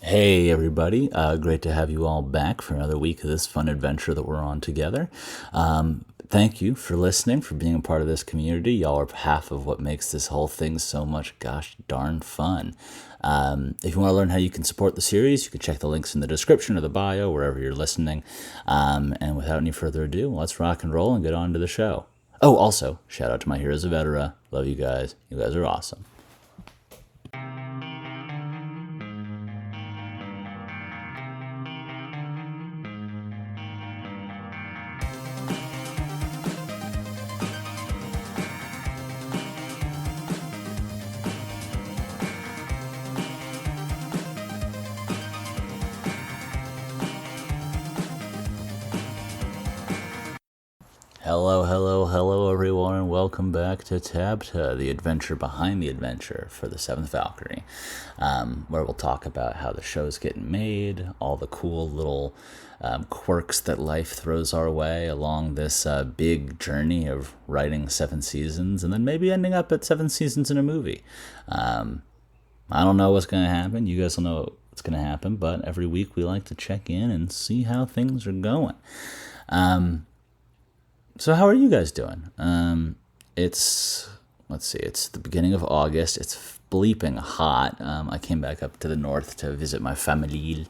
Hey everybody, great to have you all back for another week of this fun adventure that we're on together. Thank you for listening, for being a part of this community. Y'all are half of what makes this whole thing so much gosh darn fun. If you want to learn how you can support the series, you can check the links in the description or the bio, wherever you're listening. And without any further ado, let's rock and roll and get on to the show. Oh, also, shout out to my heroes of Vetera. Love you guys. You guys are awesome. Hello, everyone, and welcome back to TABTA, the adventure behind the adventure for the Seventh Valkyrie, where we'll talk about how the show's getting made, all the cool little quirks that life throws our way along this big journey of writing 7 seasons, and then maybe ending up at 7 seasons in a movie. I don't know what's going to happen. You guys will know what's going to happen, but every week we like to check in and see how things are going. So how are you guys doing? Let's see, it's the beginning of August. It's bleeping hot. I came back up to the north to visit my family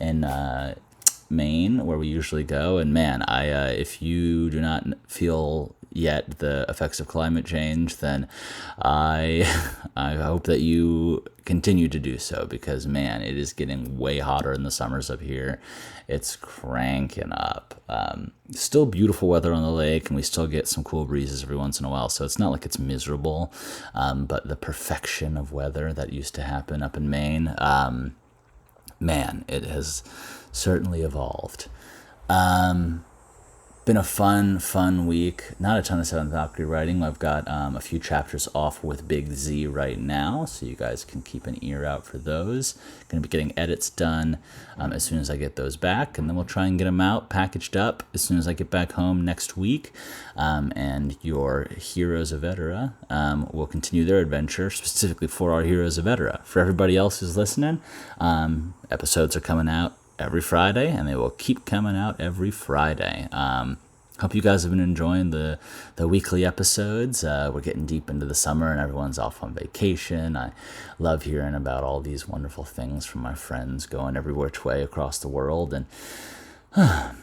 in Maine, where we usually go. And man, if you do not feel yet the effects of climate change, then I hope that you continue to do so, because man, it is getting way hotter in the summers up here. It's cranking up. Still beautiful weather on the lake, and we still get some cool breezes every once in a while, so it's not like it's miserable, but the perfection of weather that used to happen up in Maine, man, it has certainly evolved. Been a fun week. Not a ton of Seventh Valkyrie writing. I've got a few chapters off with Big Z right now, so you guys can keep an ear out for those. Going to be getting edits done as soon as I get those back, and then we'll try and get them out, packaged up, as soon as I get back home next week. And your Heroes of Vetera will continue their adventure, specifically for our Heroes of Vetera. For everybody else who's listening, episodes are coming out every Friday, and they will keep coming out every Friday. Hope you guys have been enjoying the weekly episodes. We're getting deep into the summer, and everyone's off on vacation. I love hearing about all these wonderful things from my friends going every which way across the world. And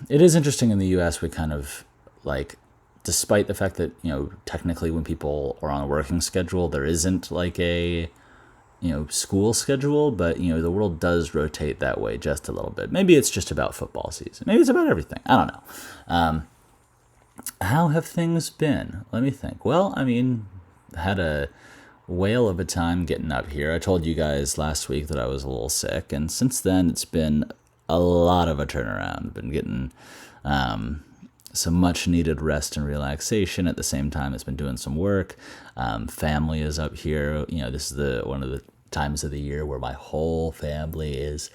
it is interesting in the U.S. we kind of, like, despite the fact that, technically when people are on a working schedule, there isn't like a school schedule, but the world does rotate that way just a little bit. Maybe it's just about football season. Maybe it's about everything. I don't know. How have things been? Let me think. Well, had a whale of a time getting up here. I told you guys last week that I was a little sick, and since then it's been a lot of a turnaround. Been getting some much needed rest and relaxation. At the same time, it's been doing some work. Family is up here. This is one of the times of the year where my whole family is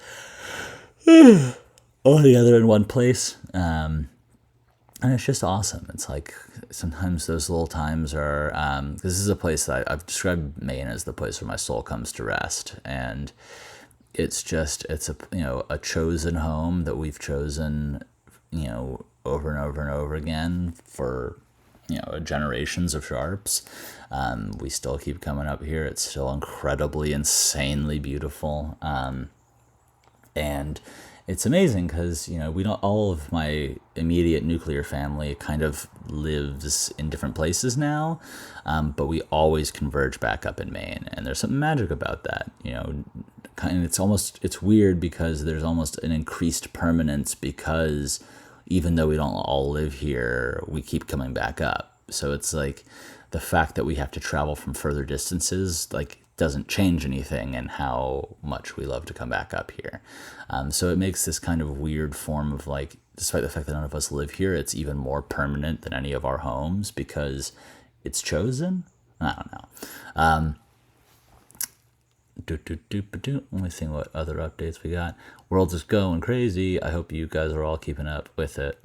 all together in one place. And it's just awesome. It's like sometimes those little times are, this is a place that I've described Maine as the place where my soul comes to rest. And it's a chosen home that we've chosen, over and over and over again for generations of sharps. We still keep coming up here. It's still incredibly, insanely beautiful, and it's amazing because we don't. All of my immediate nuclear family kind of lives in different places now, but we always converge back up in Maine, and there's something magic about that. It's weird because there's almost an increased permanence, because even though we don't all live here, we keep coming back up. So it's like the fact that we have to travel from further distances, like, doesn't change anything in how much we love to come back up here. So it makes this kind of weird form of, like, despite the fact that none of us live here, it's even more permanent than any of our homes because it's chosen. I don't know. Let me see what other updates we got. World is going crazy. I hope you guys are all keeping up with it.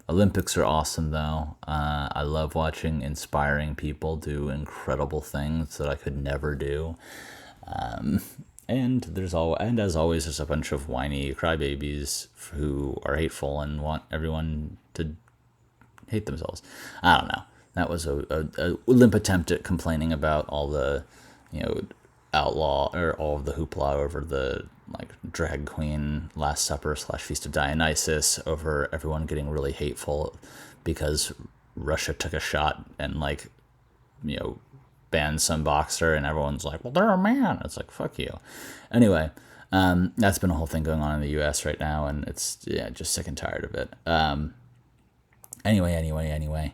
Olympics are awesome, though. I love watching inspiring people do incredible things that I could never do. And as always, there's a bunch of whiny crybabies who are hateful and want everyone to hate themselves. I don't know. That was a limp attempt at complaining about all the, outlaw or all of the hoopla over the like drag queen Last Supper / Feast of Dionysus, over everyone getting really hateful because Russia took a shot and banned some boxer, and everyone's like, well, they're a man. It's like, fuck you. Anyway, that's been a whole thing going on in the U.S. right now, and it's just sick and tired of it. Anyway.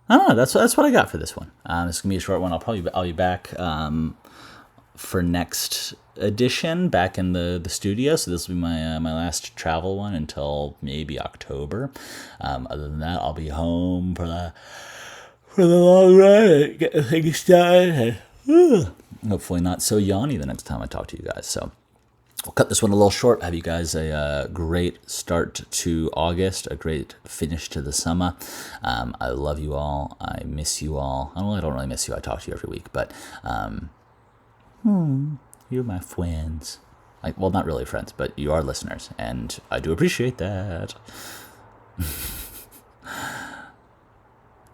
I don't know. That's what I got for this one. This is gonna be a short one. I'll be back for next edition, back in the studio. So this will be my last travel one until maybe October. Other than that, I'll be home for the long run. Get the thing started. Hopefully not so yawny the next time I talk to you guys. So I'll cut this one a little short. Have you guys a great start to August, a great finish to the summer. I love you all. I miss you all. I don't really miss you. I talk to you every week, but you're my friends. Well, not really friends, but you are listeners, and I do appreciate that.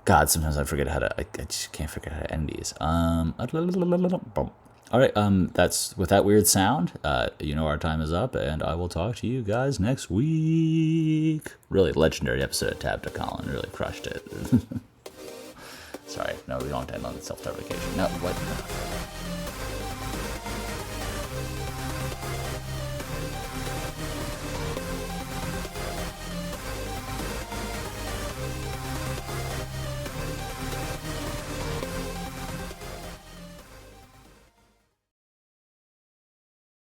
God, sometimes I forget how to. I just can't figure out how to end these. All right, that's with that weird sound. Our time is up, and I will talk to you guys next week. Really legendary episode of TABTA. Colin really crushed it. Sorry, no, we don't end on self-deprecation. No, what?